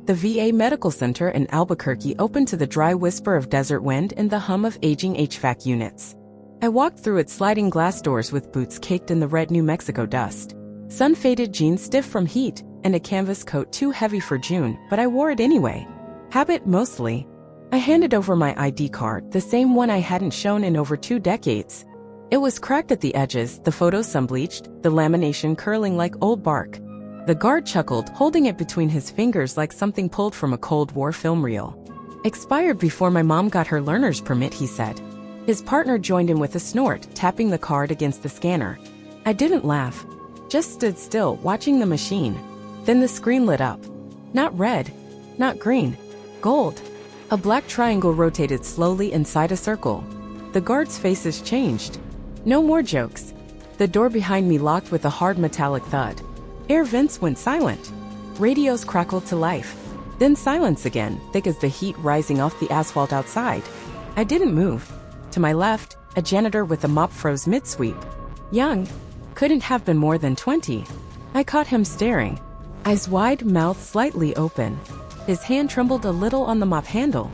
The VA Medical Center in Albuquerque opened to the dry whisper of desert wind and the hum of aging HVAC units. I walked through its sliding glass doors with boots caked in the red New Mexico dust, sun-faded jeans stiff from heat, and a canvas coat too heavy for June, but I wore it anyway. Habit mostly. I handed over my ID card, the same one I hadn't shown in over 2 decades. It was cracked at the edges, the photo sun-bleached, the lamination curling like old bark. The guard chuckled, holding it between his fingers like something pulled from a Cold War film reel. Expired before my mom got her learner's permit, he said. His partner joined in with a snort, tapping the card against the scanner. I didn't laugh. Just stood still, watching the machine. Then the screen lit up. Not red. Not green. Gold. A black triangle rotated slowly inside a circle. The guards' faces changed. No more jokes. The door behind me locked with a hard metallic thud. Air vents went silent. Radios crackled to life. Then silence again, thick as the heat rising off the asphalt outside. I didn't move. To my left, a janitor with a mop froze mid-sweep. Young. Couldn't have been more than 20. I caught him staring. Eyes wide, mouth slightly open. His hand trembled a little on the mop handle.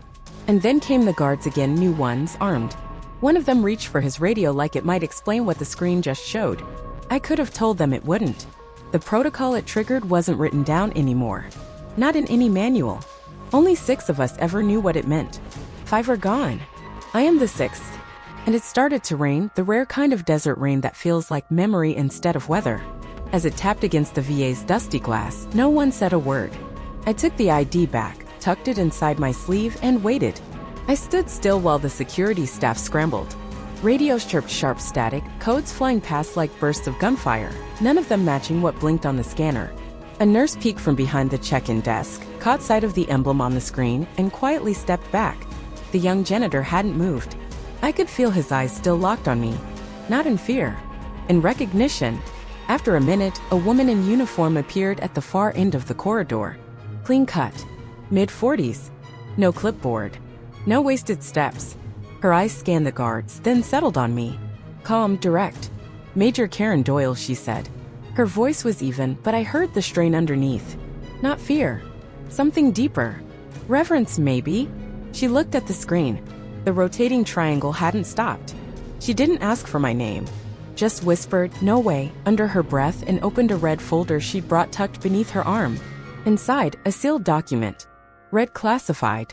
And then came the guards again, new ones, armed. One of them reached for his radio like it might explain what the screen just showed. I could have told them it wouldn't. The protocol it triggered wasn't written down anymore. Not in any manual. Only 6 of us ever knew what it meant. 5 are gone. I am the 6th. And it started to rain, the rare kind of desert rain that feels like memory instead of weather. As it tapped against the VA's dusty glass, no one said a word. I took the ID back, tucked it inside my sleeve, and waited. I stood still while the security staff scrambled. Radios chirped sharp static, codes flying past like bursts of gunfire, none of them matching what blinked on the scanner. A nurse peeked from behind the check-in desk, caught sight of the emblem on the screen, and quietly stepped back. The young janitor hadn't moved. I could feel his eyes still locked on me. Not in fear. In recognition. After a minute, a woman in uniform appeared at the far end of the corridor. Clean cut. Mid-40s. No clipboard. No wasted steps. Her eyes scanned the guards, then settled on me. Calm, direct. Major Karen Doyle, she said. Her voice was even, but I heard the strain underneath. Not fear. Something deeper. Reverence, maybe. She looked at the screen. The rotating triangle hadn't stopped. She didn't ask for my name. Just whispered, "No way," under her breath and opened a red folder she'd brought tucked beneath her arm. Inside, a sealed document. Red classified.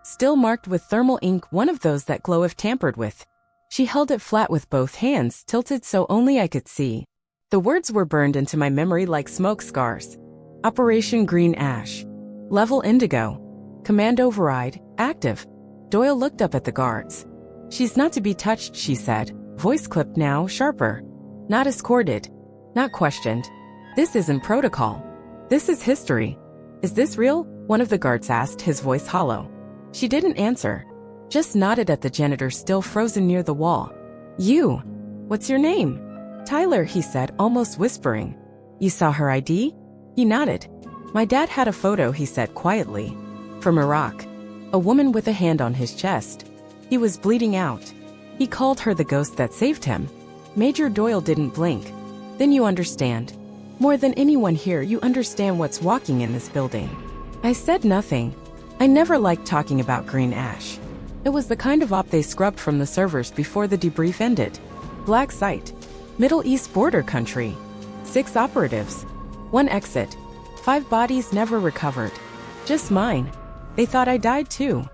Still marked with thermal ink, one of those that glow if tampered with. She held it flat with both hands, tilted so only I could see. The words were burned into my memory like smoke scars. Operation Green Ash. Level Indigo. Command override, active. Doyle looked up at the guards. "She's not to be touched," she said, voice clipped now, sharper. Not escorted. Not questioned. This isn't protocol. This is history. "Is this real?" one of the guards asked, his voice hollow. She didn't answer. Just nodded at the janitor still frozen near the wall. "You. What's your name?" "Tyler," he said, almost whispering. "You saw her ID?" He nodded. "My dad had a photo," he said quietly. "From Iraq. A woman with a hand on his chest. He was bleeding out. He called her the ghost that saved him." Major Doyle didn't blink. "Then you understand. More than anyone here, you understand what's walking in this building." I said nothing. I never liked talking about green ash. It was the kind of op they scrubbed from the servers before the debrief ended. Black site. Middle East border country. 6 operatives. 1 exit. 5 bodies never recovered. Just mine. They thought I died too.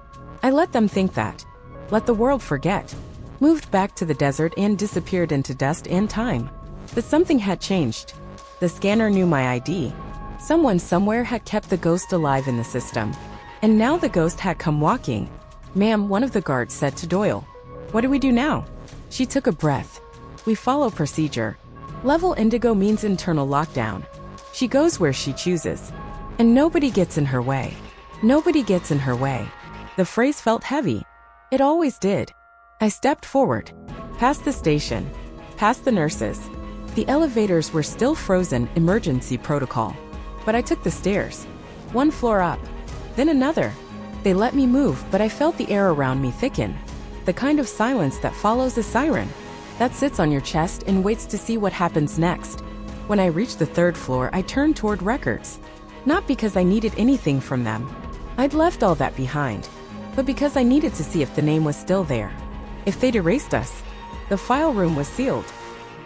I let them think that. Let the world forget. Moved back to the desert and disappeared into dust and time. But something had changed. The scanner knew my ID. Someone somewhere had kept the ghost alive in the system. And now the ghost had come walking. "Ma'am," one of the guards said to Doyle. "What do we do now?" She took a breath. "We follow procedure. Level Indigo means internal lockdown. She goes where she chooses. And nobody gets in her way. Nobody gets in her way." The phrase felt heavy. It always did. I stepped forward. Past the station. Past the nurses. The elevators were still frozen, emergency protocol. But I took the stairs. 1 floor up. Then another. They let me move, but I felt the air around me thicken. The kind of silence that follows a siren. That sits on your chest and waits to see what happens next. When I reached the 3rd floor, I turned toward records. Not because I needed anything from them. I'd left all that behind. But because I needed to see if the name was still there. If they'd erased us. The file room was sealed.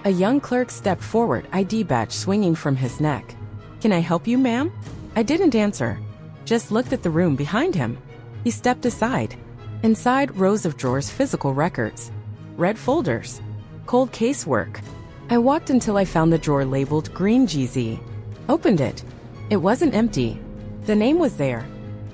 A young clerk stepped forward, ID badge swinging from his neck. "Can I help you, ma'am?" I didn't answer. Just looked at the room behind him. He stepped aside. Inside, rows of drawers, physical records. Red folders. Cold casework. I walked until I found the drawer labeled Green GZ. Opened it. It wasn't empty. The name was there.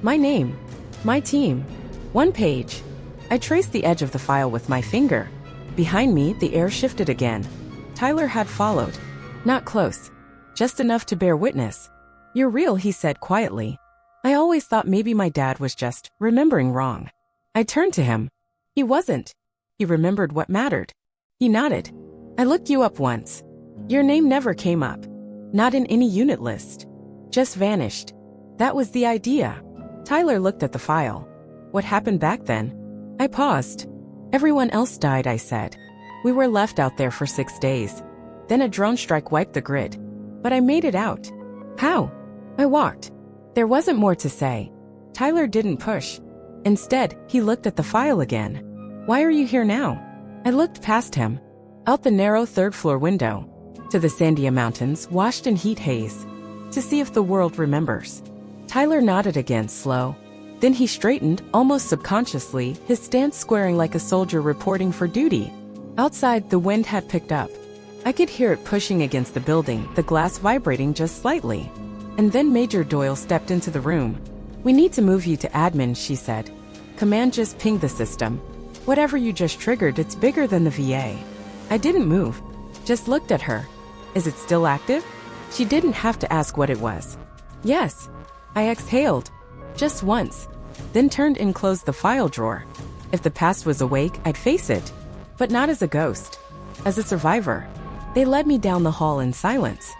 My name. My team. One page. I traced the edge of the file with my finger. Behind me, the air shifted again. Tyler had followed. Not close. Just enough to bear witness. "You're real," he said quietly. I always thought maybe my dad was just remembering wrong. I turned to him. He wasn't. He remembered what mattered. He nodded. "I looked you up once. Your name never came up. Not in any unit list. Just vanished. That was the idea." Tyler looked at the file. "What happened back then?" I paused. "Everyone else died," I said. "We were left out there for 6 days. Then a drone strike wiped the grid. But I made it out." "How?" I walked. There wasn't more to say. Tyler didn't push. Instead, he looked at the file again. "Why are you here now?" I looked past him. Out the narrow third-floor window. To the Sandia Mountains, washed in heat haze. To see if the world remembers. Tyler nodded again, slow. Then he straightened, almost subconsciously, his stance squaring like a soldier reporting for duty. Outside, the wind had picked up. I could hear it pushing against the building, the glass vibrating just slightly. And then Major Doyle stepped into the room. "We need to move you to admin," she said. "Command just pinged the system. Whatever you just triggered, it's bigger than the VA." I didn't move. Just looked at her. "Is it still active?" She didn't have to ask what it was. "Yes." I exhaled. Just once. Then turned and closed the file drawer. If the past was awake, I'd face it. But not as a ghost. As a survivor. They led me down the hall in silence.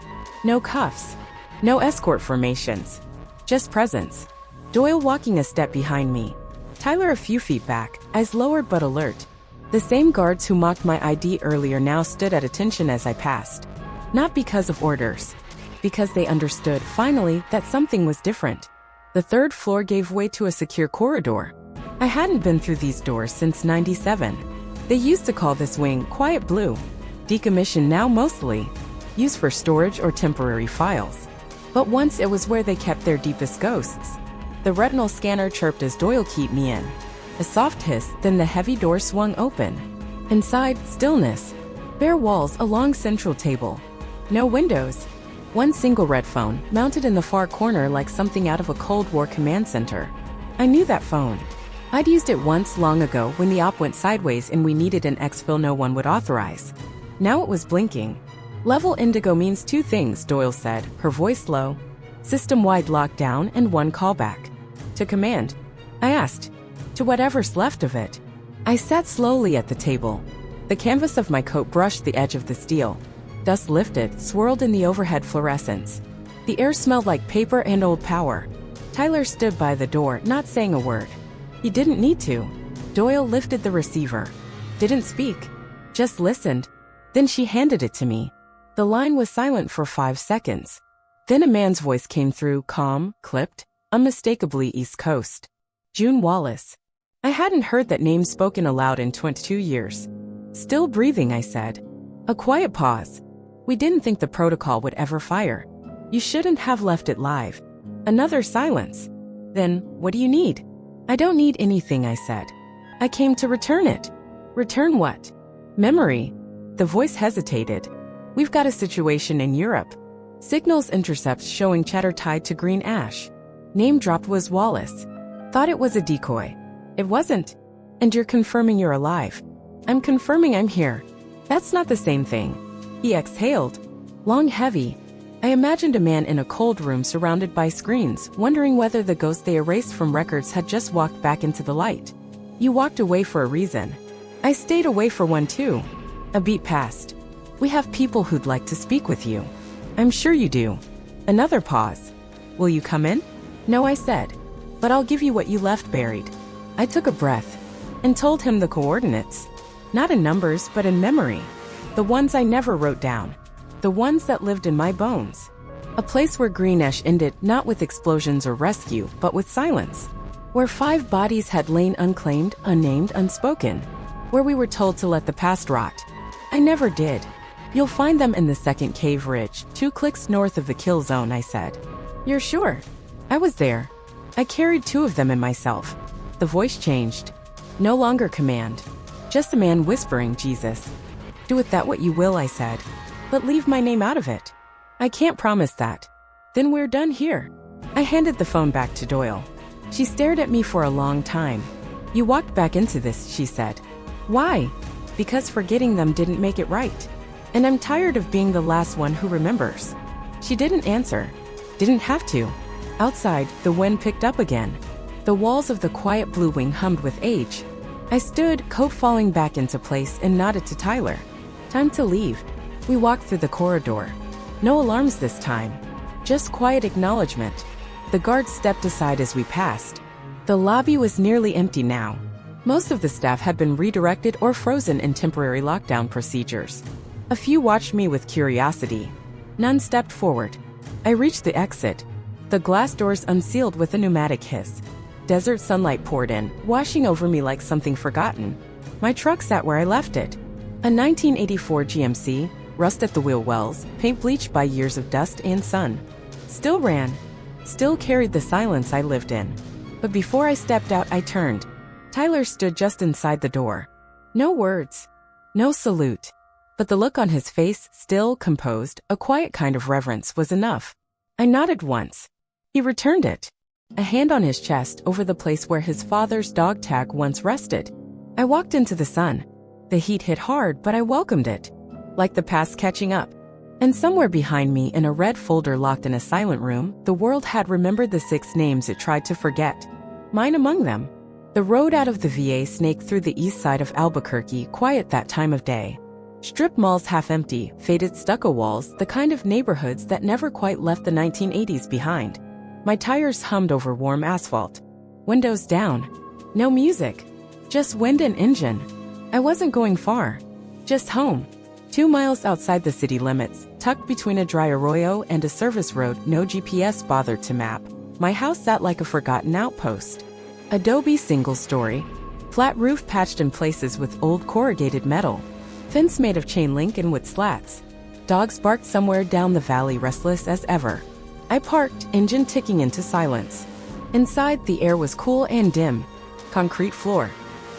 No cuffs. No escort formations. Just presence. Doyle walking a step behind me. Tyler a few feet back, eyes lowered but alert. The same guards who mocked my ID earlier now stood at attention as I passed. Not because of orders. Because they understood, finally, that something was different. The third floor gave way to a secure corridor. I hadn't been through these doors since '97. They used to call this wing Quiet Blue. Decommissioned now mostly. Used for storage or temporary files. But once it was where they kept their deepest ghosts. The retinal scanner chirped as Doyle keyed me in. A soft hiss, then the heavy door swung open. Inside, stillness. Bare walls, a long central table. No windows. One single red phone, mounted in the far corner like something out of a Cold War command center. I knew that phone. I'd used it once long ago when the op went sideways and we needed an exfil no one would authorize. Now it was blinking. "Level Indigo means 2 things," Doyle said, her voice low. "System-wide lockdown and 1 callback." "To command?" I asked. "To whatever's left of it." I sat slowly at the table. The canvas of my coat brushed the edge of the steel. Dust lifted, swirled in the overhead fluorescence. The air smelled like paper and old power. Tyler stood by the door, not saying a word. He didn't need to. Doyle lifted the receiver. Didn't speak. Just listened. Then she handed it to me. The line was silent for 5 seconds. Then a man's voice came through, calm, clipped, unmistakably East Coast. June Wallace. I hadn't heard that name spoken aloud in 22 years. "Still breathing," I said. A quiet pause. "We didn't think the protocol would ever fire. You shouldn't have left it live." Another silence. "Then, what do you need?" "I don't need anything," I said. "I came to return it." "Return what?" "Memory." The voice hesitated. "We've got a situation in Europe. Signals intercepts showing chatter tied to green ash." Name dropped was Wallace. Thought it was a decoy. It wasn't. "And you're confirming you're alive." "I'm confirming I'm here." "That's not the same thing." He exhaled. Long, heavy. I imagined a man in a cold room surrounded by screens, wondering whether the ghost they erased from records had just walked back into the light. "You walked away for a reason." "I stayed away for one too." A beat passed. "We have people who'd like to speak with you." "I'm sure you do." Another pause. "Will you come in?" "No," I said. "But I'll give you what you left buried." I took a breath. And told him the coordinates. Not in numbers, but in memory. The ones I never wrote down. The ones that lived in my bones. A place where green ash ended not with explosions or rescue, but with silence. Where 5 bodies had lain unclaimed, unnamed, unspoken. Where we were told to let the past rot. I never did. You'll find them in the second cave ridge, 2 clicks north of the kill zone, I said. You're sure? I was there. I carried 2 of them in myself. The voice changed. No longer command. Just a man whispering, Jesus. Do with that what you will, I said. But leave my name out of it. I can't promise that. Then we're done here. I handed the phone back to Doyle. She stared at me for a long time. You walked back into this, she said. Why? Because forgetting them didn't make it right. And I'm tired of being the last one who remembers. She didn't answer. Didn't have to. Outside, the wind picked up again. The walls of the quiet blue wing hummed with age. I stood, coat falling back into place, and nodded to Tyler. Time to leave. We walked through the corridor. No alarms this time. Just quiet acknowledgement. The guards stepped aside as we passed. The lobby was nearly empty now. Most of the staff had been redirected or frozen in temporary lockdown procedures. A few watched me with curiosity. None stepped forward. I reached the exit. The glass doors unsealed with a pneumatic hiss. Desert sunlight poured in, washing over me like something forgotten. My truck sat where I left it. A 1984 GMC, rust at the wheel wells, paint bleached by years of dust and sun. Still ran. Still carried the silence I lived in. But before I stepped out, I turned. Tyler stood just inside the door. No words. No salute. But the look on his face, still composed, a quiet kind of reverence, was enough. I nodded once. He returned it. A hand on his chest over the place where his father's dog tag once rested. I walked into the sun. The heat hit hard, but I welcomed it. Like the past catching up. And somewhere behind me, in a red folder locked in a silent room, the world had remembered the 6 names it tried to forget. Mine among them. The road out of the VA snaked through the east side of Albuquerque, quiet that time of day. Strip malls half empty, faded stucco walls, the kind of neighborhoods that never quite left the 1980s behind. My tires hummed over warm asphalt. Windows down. No music. Just wind and engine. I wasn't going far. Just home. 2 miles outside the city limits, tucked between a dry arroyo and a service road no GPS bothered to map, my house sat like a forgotten outpost. Adobe single-story. Flat roof patched in places with old corrugated metal. Fence made of chain link and wood slats. Dogs barked somewhere down the valley, restless as ever. I parked, engine ticking into silence. Inside, the air was cool and dim. Concrete floor.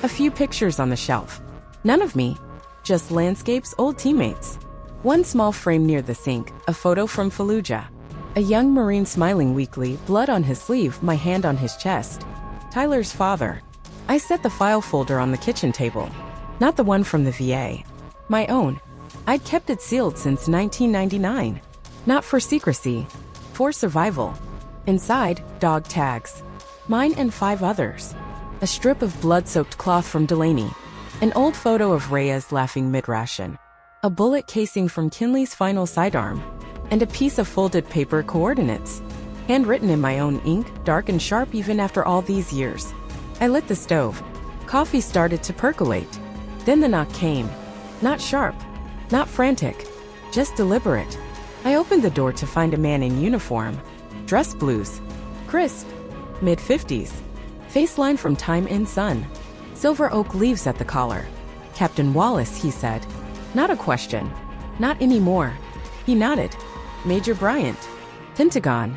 A few pictures on the shelf. None of me. Just landscapes, old teammates. One small frame near the sink, a photo from Fallujah. A young Marine smiling weakly, blood on his sleeve, my hand on his chest. Tyler's father. I set the file folder on the kitchen table. Not the one from the VA. My own. I'd kept it sealed since 1999. Not for secrecy. For survival. Inside, dog tags. Mine and 5 others. A strip of blood-soaked cloth from Delaney. An old photo of Reyes laughing mid-ration. A bullet casing from Kinley's final sidearm. And a piece of folded paper coordinates. Handwritten in my own ink, dark and sharp even after all these years. I lit the stove. Coffee started to percolate. Then the knock came. Not sharp. Not frantic. Just deliberate. I opened the door to find a man in uniform. Dress blues. Crisp. Mid-50s. Face line from time in sun. Silver oak leaves at the collar. Captain Wallace, he said. Not a question. Not anymore. He nodded. Major Bryant. Pentagon.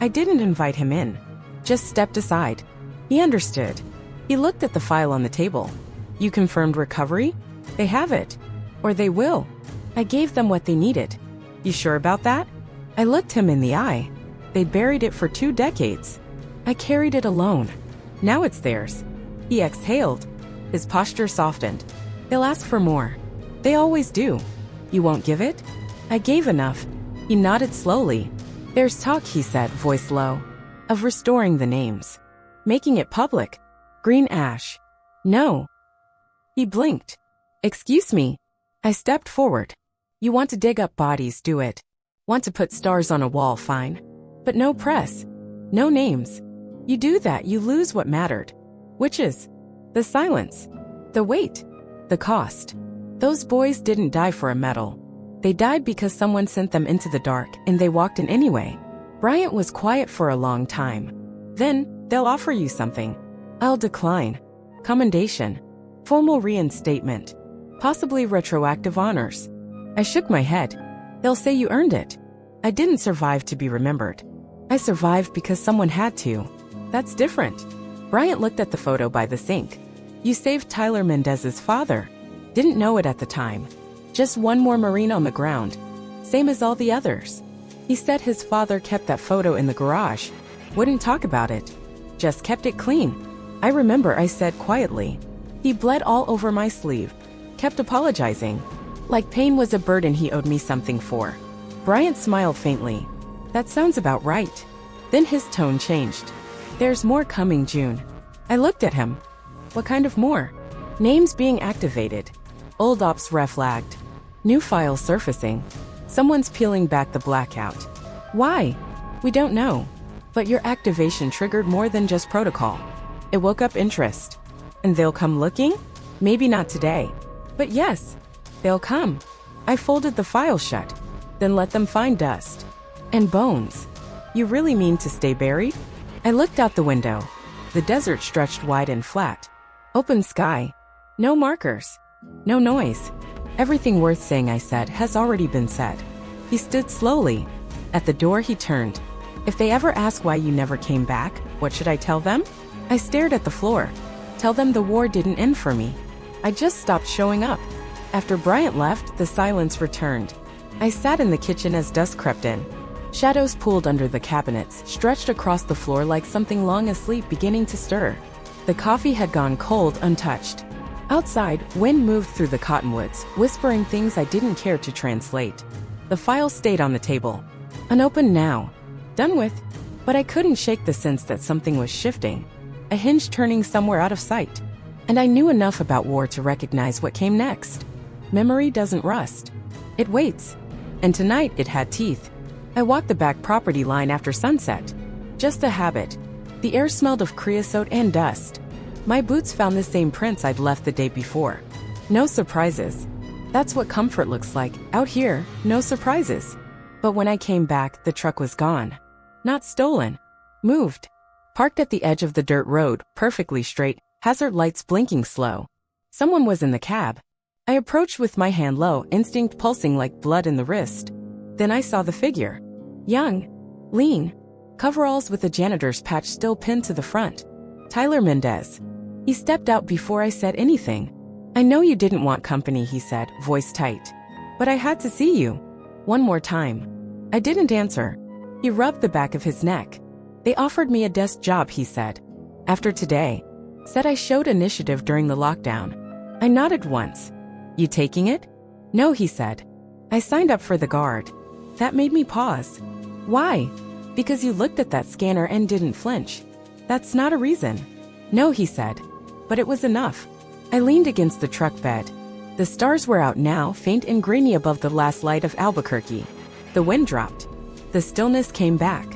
I didn't invite him in. Just stepped aside. He understood. He looked at the file on the table. You confirmed recovery? They have it. Or they will. I gave them what they needed. You sure about that? I looked him in the eye. They buried it for 2 decades. I carried it alone. Now it's theirs. He exhaled. His posture softened. They'll ask for more. They always do. You won't give it? I gave enough. He nodded slowly. There's talk, he said, voice low, of restoring the names. Making it public. Green ash. No. He blinked. Excuse me. I stepped forward. You want to dig up bodies, do it. Want to put stars on a wall, fine. But no press. No names. You do that, you lose what mattered. Which is? The silence. The weight. The cost. Those boys didn't die for a medal. They died because someone sent them into the dark and they walked in anyway. Bryant was quiet for a long time. Then, they'll offer you something. I'll decline. Commendation. Formal reinstatement. Possibly retroactive honors. I shook my head. They'll say you earned it. I didn't survive to be remembered. I survived because someone had to. That's different. Bryant looked at the photo by the sink. You saved Tyler Mendez's father. Didn't know it at the time. Just one more Marine on the ground. Same as all the others. He said his father kept that photo in the garage. Wouldn't talk about it. Just kept it clean. I remember I said quietly. He bled all over my sleeve. Kept apologizing. Like pain was a burden he owed me something for. Bryant smiled faintly. That sounds about right. Then his tone changed. There's more coming, June. I looked at him. What kind of more? Names being activated. Old ops ref lagged. New files surfacing. Someone's peeling back the blackout. Why? We don't know. But your activation triggered more than just protocol. It woke up interest. And they'll come looking? Maybe not today. But yes, they'll come. I folded the file shut. Then let them find dust. And bones. You really mean to stay buried? I looked out the window. The desert stretched wide and flat. Open sky. No markers. No noise. Everything worth saying, I said, has already been said. He stood slowly. At the door he turned. If they ever ask why you never came back, what should I tell them? I stared at the floor. Tell them the war didn't end for me. I just stopped showing up. After Bryant left, the silence returned. I sat in the kitchen as dusk crept in. Shadows pooled under the cabinets, stretched across the floor like something long asleep beginning to stir. The coffee had gone cold, untouched. Outside, wind moved through the cottonwoods, whispering things I didn't care to translate. The file stayed on the table. Unopened now. Done with. But I couldn't shake the sense that something was shifting. A hinge turning somewhere out of sight. And I knew enough about war to recognize what came next. Memory doesn't rust. It waits. And tonight it had teeth. I walked the back property line after sunset. Just a habit. The air smelled of creosote and dust. My boots found the same prints I'd left the day before. No surprises. That's what comfort looks like. Out here, no surprises. But when I came back, the truck was gone. Not stolen. Moved. Parked at the edge of the dirt road, perfectly straight, hazard lights blinking slow. Someone was in the cab. I approached with my hand low, instinct pulsing like blood in the wrist. Then I saw the figure. Young. Lean. Coveralls with a janitor's patch still pinned to the front. Tyler Mendez. He stepped out before I said anything. I know you didn't want company, he said, voice tight. But I had to see you. One more time. I didn't answer. He rubbed the back of his neck. They offered me a desk job, he said. After today. Said I showed initiative during the lockdown. I nodded once. You taking it? No, he said. I signed up for the guard. That made me pause. Why? Because you looked at that scanner and didn't flinch. That's not a reason. No, he said. But it was enough. I leaned against the truck bed. The stars were out now, faint and grainy above the last light of Albuquerque. The wind dropped. The stillness came back.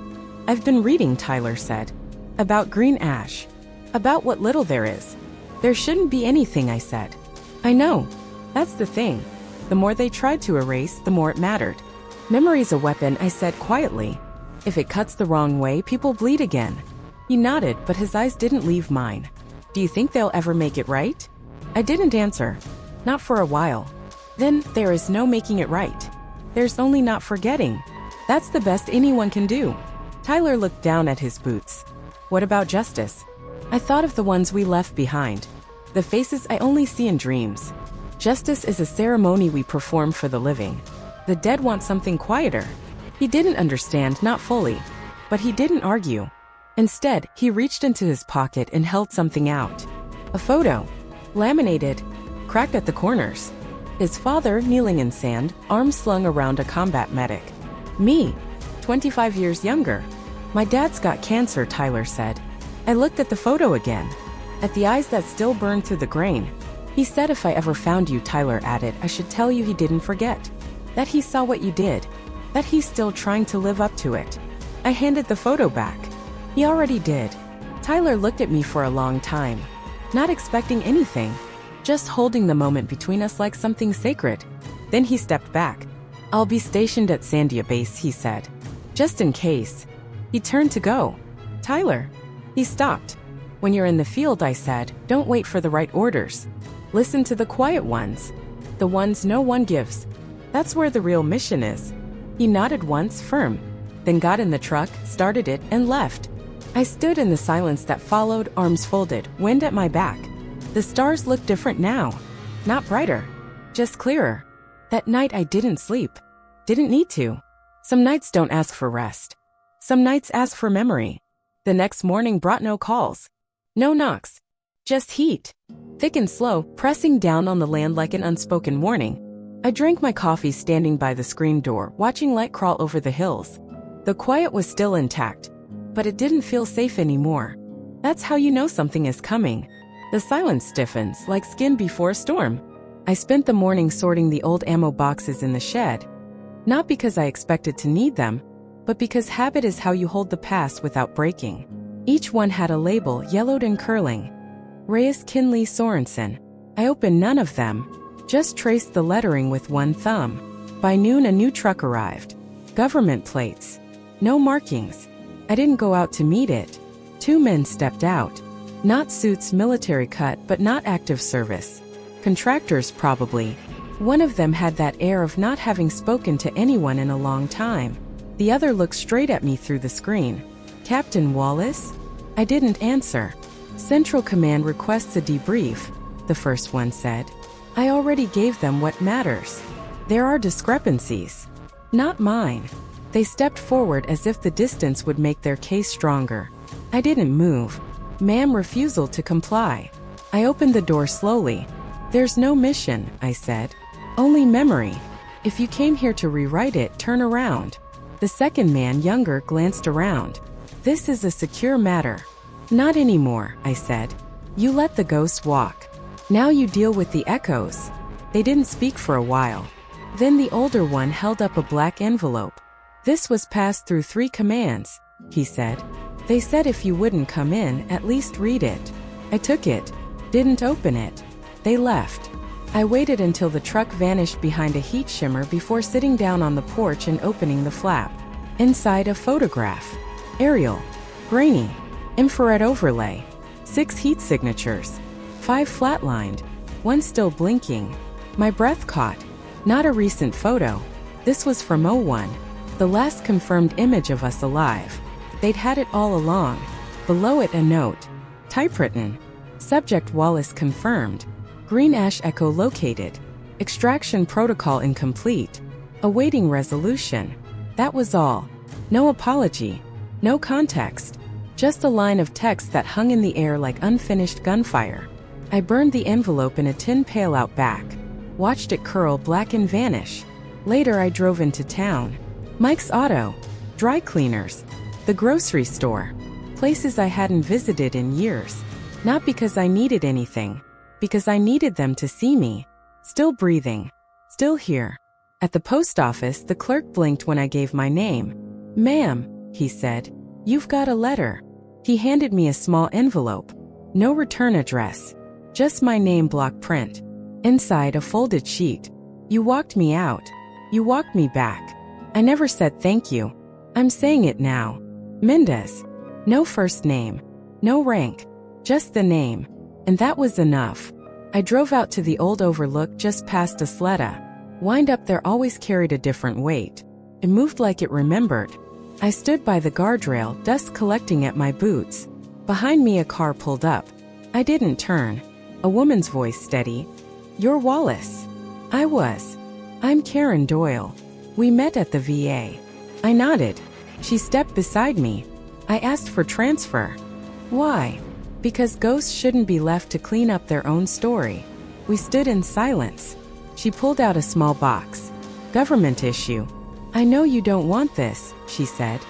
I've been reading, Tyler said. About green ash. About what little there is. There shouldn't be anything, I said. I know. That's the thing. The more they tried to erase, the more it mattered. Memory's a weapon, I said quietly. If it cuts the wrong way, people bleed again. He nodded, but his eyes didn't leave mine. Do you think they'll ever make it right? I didn't answer. Not for a while. Then, there is no making it right. There's only not forgetting. That's the best anyone can do. Tyler looked down at his boots. What about justice? I thought of the ones we left behind. The faces I only see in dreams. Justice is a ceremony we perform for the living. The dead want something quieter. He didn't understand, not fully. But he didn't argue. Instead, he reached into his pocket and held something out. A photo. Laminated. Cracked at the corners. His father kneeling in sand, arms slung around a combat medic. Me. 25 years younger. My dad's got cancer, Tyler said. I looked at the photo again. At the eyes that still burned through the grain. He said if I ever found you, Tyler added, I should tell you he didn't forget. That he saw what you did. That he's still trying to live up to it. I handed the photo back. He already did. Tyler looked at me for a long time. Not expecting anything. Just holding the moment between us like something sacred. Then he stepped back. I'll be stationed at Sandia Base, he said. Just in case. He turned to go. Tyler. He stopped. When you're in the field, I said, don't wait for the right orders. Listen to the quiet ones. The ones no one gives. That's where the real mission is. He nodded once, firm. Then got in the truck, started it, and left. I stood in the silence that followed, arms folded, wind at my back. The stars looked different now. Not brighter. Just clearer. That night I didn't sleep. Didn't need to. Some nights don't ask for rest. Some nights ask for memory. The next morning brought no calls. No knocks. Just heat. Thick and slow, pressing down on the land like an unspoken warning. I drank my coffee standing by the screen door, watching light crawl over the hills. The quiet was still intact, but it didn't feel safe anymore. That's how you know something is coming. The silence stiffens like skin before a storm. I spent the morning sorting the old ammo boxes in the shed. Not because I expected to need them, but because habit is how you hold the past without breaking. Each one had a label, yellowed and curling. Reyes Kinley Sorensen. I opened none of them, just traced the lettering with one thumb. By noon a new truck arrived. Government plates. No markings. I didn't go out to meet it. Two men stepped out. Not suits, military cut, but not active service. Contractors probably. One of them had that air of not having spoken to anyone in a long time. The other looked straight at me through the screen. Captain Wallace? I didn't answer. Central Command requests a debrief, the first one said. I already gave them what matters. There are discrepancies. Not mine. They stepped forward as if the distance would make their case stronger. I didn't move. Ma'am refusal to comply. I opened the door slowly. There's no mission, I said. Only memory. If you came here to rewrite it, turn around. The second man, younger, glanced around. This is a secure matter. Not anymore, I said. You let the ghosts walk. Now you deal with the echoes. They didn't speak for a while. Then the older one held up a black envelope. This was passed through 3 commands, he said. They said if you wouldn't come in, at least read it. I took it. Didn't open it. They left. I waited until the truck vanished behind a heat shimmer before sitting down on the porch and opening the flap. Inside, a photograph. Aerial. Grainy. Infrared overlay. 6 heat signatures. 5 flatlined. 1 still blinking. My breath caught. Not a recent photo. This was from '01. The last confirmed image of us alive. They'd had it all along. Below it a note. Typewritten. Subject Wallace confirmed. Green ash echo located. Extraction protocol incomplete. Awaiting resolution. That was all. No apology. No context. Just a line of text that hung in the air like unfinished gunfire. I burned the envelope in a tin pail out back. Watched it curl black and vanish. Later I drove into town. Mike's Auto. Dry cleaners. The grocery store. Places I hadn't visited in years. Not because I needed anything. Because I needed them to see me. Still breathing. Still here. At the post office, the clerk blinked when I gave my name. Ma'am, he said. You've got a letter. He handed me a small envelope. No return address. Just my name block print. Inside a folded sheet. You walked me out. You walked me back. I never said thank you. I'm saying it now. Mendez. No first name. No rank. Just the name. And that was enough. I drove out to the old overlook just past Isleta. Wind up there always carried a different weight. It moved like it remembered. I stood by the guardrail, dust collecting at my boots. Behind me a car pulled up. I didn't turn. A woman's voice steady. You're Wallace. I was. I'm Karen Doyle. We met at the VA. I nodded. She stepped beside me. I asked for transfer. Why? Because ghosts shouldn't be left to clean up their own story. We stood in silence. She pulled out a small box. Government issue. I know you don't want this, she said,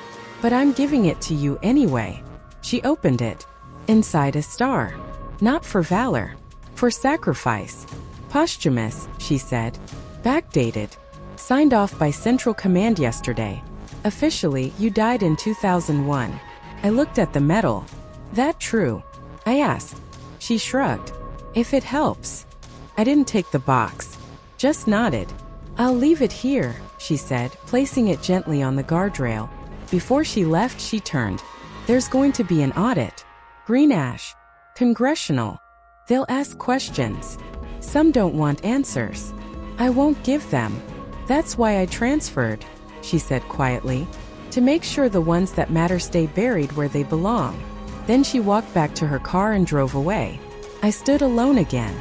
but I'm giving it to you anyway. She opened it. Inside a star. Not for valor. For sacrifice. Posthumous, she said. Backdated. Signed off by Central Command yesterday. Officially, you died in 2001. I looked at the medal. That true? I asked. She shrugged. If it helps. I didn't take the box. Just nodded. I'll leave it here, she said, placing it gently on the guardrail. Before she left, she turned. There's going to be an audit. Green ash. Congressional. They'll ask questions. Some don't want answers. I won't give them. That's why I transferred, she said quietly, to make sure the ones that matter stay buried where they belong. Then she walked back to her car and drove away. I stood alone again.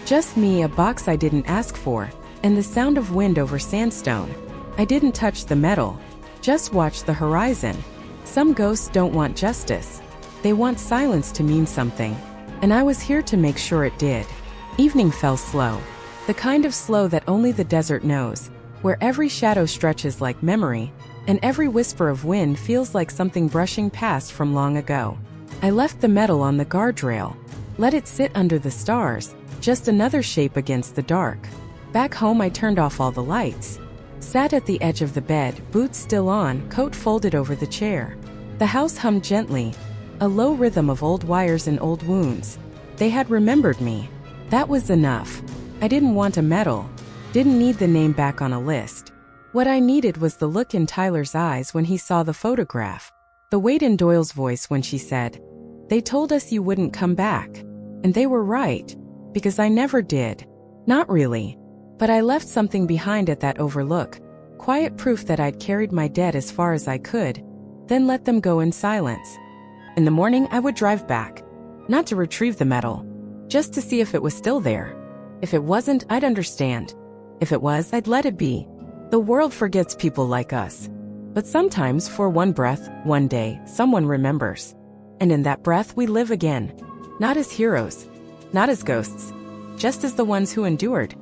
Just me, a box I didn't ask for, and the sound of wind over sandstone. I didn't touch the metal, just watched the horizon. Some ghosts don't want justice. They want silence to mean something, and I was here to make sure it did. Evening fell slow. The kind of slow that only the desert knows, where every shadow stretches like memory, and every whisper of wind feels like something brushing past from long ago. I left the metal on the guardrail, let it sit under the stars, just another shape against the dark. Back home, I turned off all the lights. Sat at the edge of the bed, boots still on, coat folded over the chair. The house hummed gently, a low rhythm of old wires and old wounds. They had remembered me. That was enough. I didn't want a medal, didn't need the name back on a list. What I needed was the look in Tyler's eyes when he saw the photograph, the weight in Doyle's voice when she said, "They told us you wouldn't come back." And they were right, because I never did. Not really. But I left something behind at that overlook, quiet proof that I'd carried my dead as far as I could, then let them go in silence. In the morning, I would drive back, not to retrieve the medal, just to see if it was still there. If it wasn't, I'd understand. If it was, I'd let it be. The world forgets people like us. But sometimes, for one breath, one day, someone remembers. And in that breath, we live again. Not as heroes, not as ghosts, just as the ones who endured.